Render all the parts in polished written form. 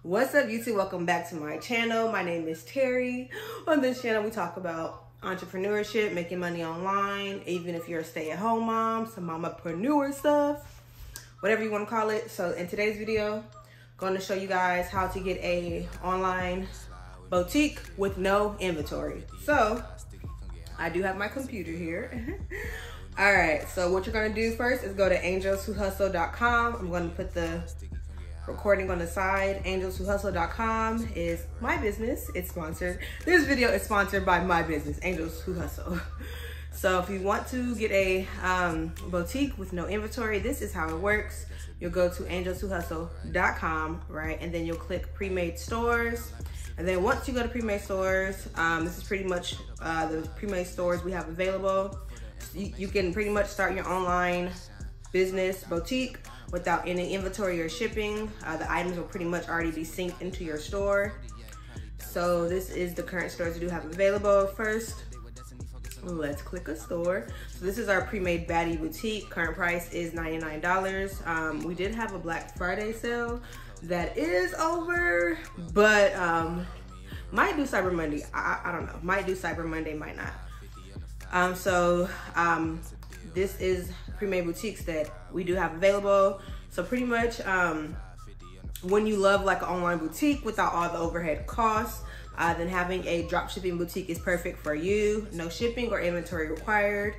What's up, YouTube? Welcome back to my channel. My name is Terry. On this channel, we talk about entrepreneurship, making money online, even if you're a stay-at-home mom, some mamapreneur stuff, whatever you want to call it. So in today's video, I'm going to show you guys how to get a online boutique with no inventory. So I do have my computer here. All right, so what you're going to do first is go to angelswhohustle.com. I'm going to put the recording on the side. Angelswhohustle.com is my business. It's sponsored. This video is sponsored by my business, Angels Who Hustle. So if you want to get a boutique with no inventory, this is how it works. You'll go to angelswhohustle.com, right? And then you'll click pre-made stores. And then once you go to pre-made stores, this is pretty much the pre-made stores we have available. You can pretty much start your online business boutique without any inventory or shipping. The items will pretty much already be synced into your store. So this is the current stores we do have available. First, let's click a store. So this is our pre-made baddie boutique. Current price is $99. We did have a Black Friday sale that is over, but might do Cyber Monday. I don't know. Might do Cyber Monday, might not. This is pre-made boutiques that we do have available. So pretty much when you love like an online boutique without all the overhead costs, then having a drop shipping boutique is perfect for you. No shipping or inventory required.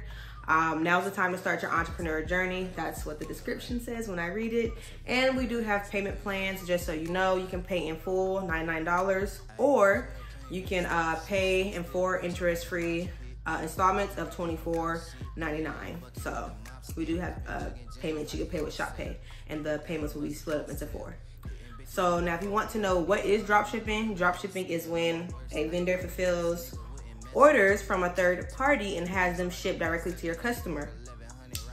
Now's the time to start your entrepreneur journey. That's what the description says when I read it. And we do have payment plans, just so you know. You can pay in full, $99, or you can pay in 4 interest-free installments of $24.99. So we do have payments you can pay with ShopPay, and the payments will be split up into 4. So now if you want to know what is dropshipping, dropshipping is when a vendor fulfills orders from a third party and has them shipped directly to your customer.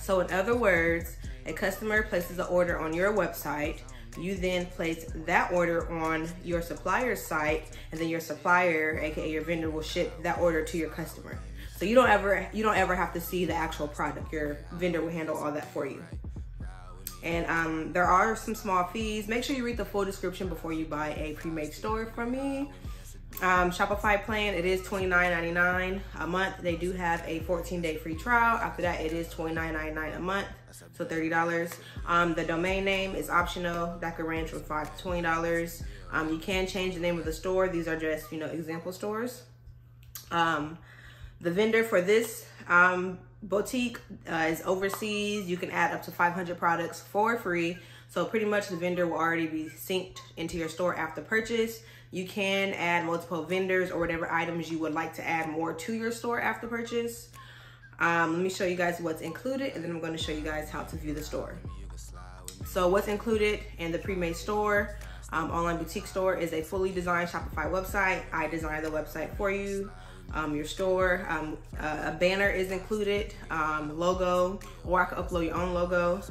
So in other words, a customer places an order on your website. You then place that order on your supplier's site, and then your supplier, aka your vendor, will ship that order to your customer. So you don't ever have to see the actual product. Your vendor will handle all that for you. And there are some small fees. Make sure you read the full description before you buy a pre-made store from me. Shopify Plan, it is $29.99 a month. They do have a 14-day free trial. After that, it is $29.99 a month, so $30. The domain name is optional. That could range from $5 to $20. You can change the name of the store. These are just, example stores. The vendor for this boutique is overseas. You can add up to 500 products for free. So pretty much the vendor will already be synced into your store after purchase. You can add multiple vendors or whatever items you would like to add more to your store after purchase. Let me show you guys what's included, and then I'm going to show you guys how to view the store. So what's included in the pre-made store, online boutique store, is a fully designed Shopify website. I designed the website for you. Your store, a banner is included, logo, or I can upload your own logo.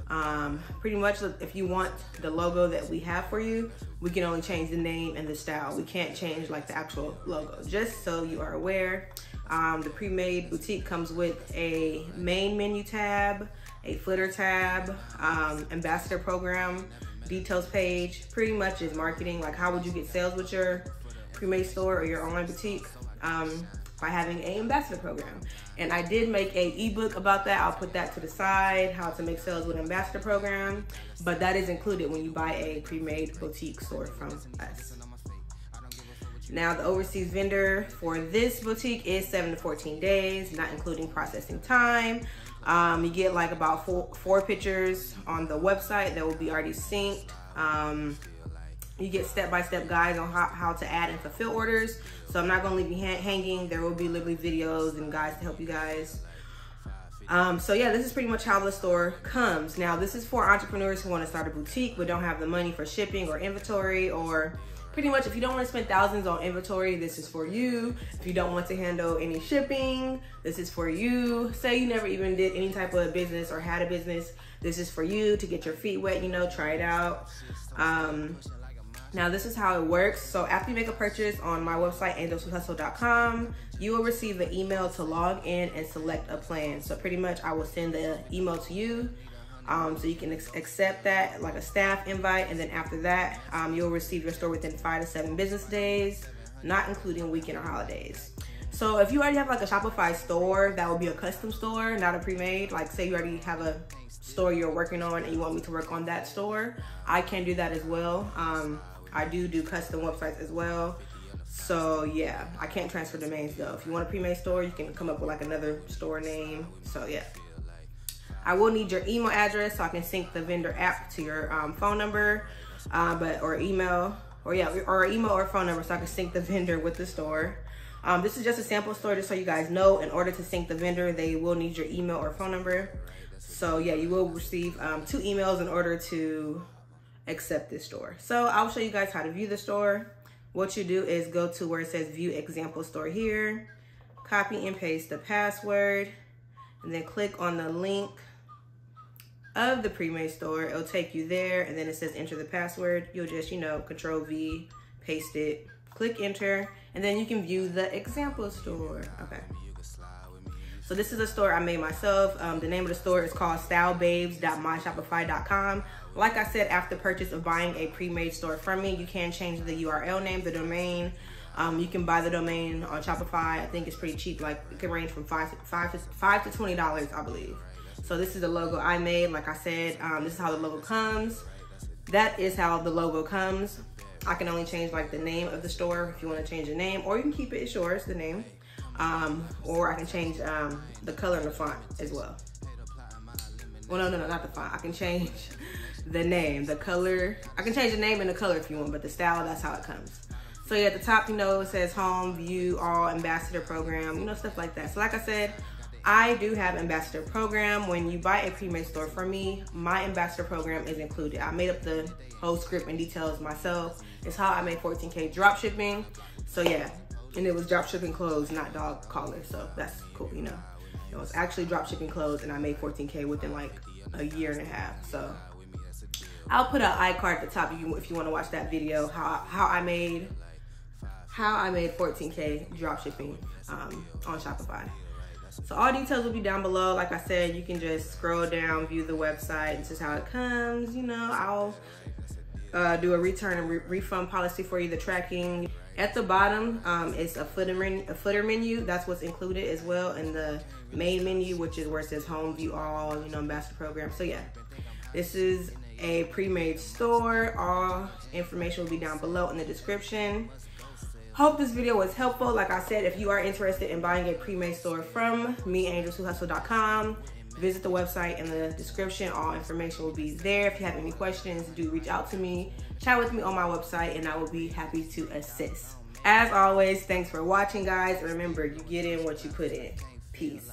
Pretty much if you want the logo that we have for you, we can only change the name and the style. We can't change like the actual logo, just so you are aware. The pre-made boutique comes with a main menu tab, a footer tab, ambassador program, details page. Pretty much is marketing, like how would you get sales with your pre-made store or your online boutique? By having an ambassador program. And I did make a ebook about that. I'll put that to the side, how to make sales with an ambassador program, but that is included when you buy a pre-made boutique store from us. Now the overseas vendor for this boutique is 7 to 14 days, not including processing time. You get like about four pictures on the website that will be already synced. You get step-by-step guides on how to add and fulfill orders. So I'm not gonna leave you hanging. There will be literally videos and guides to help you guys. So yeah, this is pretty much how the store comes. Now this is for entrepreneurs who wanna start a boutique but don't have the money for shipping or inventory, or pretty much if you don't wanna spend thousands on inventory, this is for you. If you don't want to handle any shipping, this is for you. Say you never even did any type of business or had a business, this is for you to get your feet wet, try it out. Now this is how it works. So after you make a purchase on my website, angelswhohustle.com, you will receive an email to log in and select a plan. So pretty much I will send the email to you. So you can accept that like a staff invite, and then after that, you'll receive your store within 5 to 7 business days, not including weekend or holidays. So if you already have like a Shopify store, that will be a custom store, not a pre-made. Like say you already have a store you're working on and you want me to work on that store, I can do that as well. I do custom websites as well. So yeah, I can't transfer domains though. If you want a pre-made store, you can come up with like another store name. So yeah. I will need your email address so I can sync the vendor app to your phone number, or email or phone number so I can sync the vendor with the store. This is just a sample store, just so you guys know. In order to sync the vendor, they will need your email or phone number. So yeah, you will receive 2 emails in order to accept this store. So I'll show you guys how to view the store. What you do is go to where it says view example store here, copy and paste the password, and then click on the link of the pre-made store. It'll take you there, and then it says enter the password. You'll just, Control V, paste it, click enter, and then you can view the example store. Okay. So this is a store I made myself. The name of the store is called stylebabes.myshopify.com. Like I said, after purchase of buying a pre-made store from me, you can change the URL name, the domain. You can buy the domain on Shopify. I think it's pretty cheap. Like it can range from $5 to $20, I believe. So this is the logo I made. Like I said, this is how the logo comes. That is how the logo comes. I can only change like the name of the store if you want to change the name, or you can keep it, it's yours, the name. Or I can change the color and the font as well. Well, no, not the font. I can change the name, the color. I can change the name and the color if you want, but the style, that's how it comes. So yeah, at the top, it says home, view, all, ambassador program, stuff like that. So like I said, I do have ambassador program. When you buy a pre-made store from me, my ambassador program is included. I made up the whole script and details myself. It's how I made 14K drop shipping. So yeah, and it was drop shipping clothes, not dog collars. So that's cool, It was actually drop shipping clothes, and I made 14K within like a year and a half. So I'll put an iCard at the top if you want to watch that video, how I made 14K drop shipping on Shopify. So all details will be down below. Like I said, you can just scroll down, view the website. This is how it comes. I'll do a return and refund policy for you, the tracking. At the bottom, it's a footer menu. That's what's included as well in the main menu, which is where it says home, view all, ambassador program. So yeah, this is a pre-made store. All information will be down below in the description. Hope this video was helpful. Like I said, if you are interested in buying a pre-made store from me, angelswhohustle.com, visit the website in the description. All information will be there. If you have any questions, do reach out to me. Chat with me on my website, and I will be happy to assist. As always, thanks for watching, guys. Remember, you get in what you put in. Peace.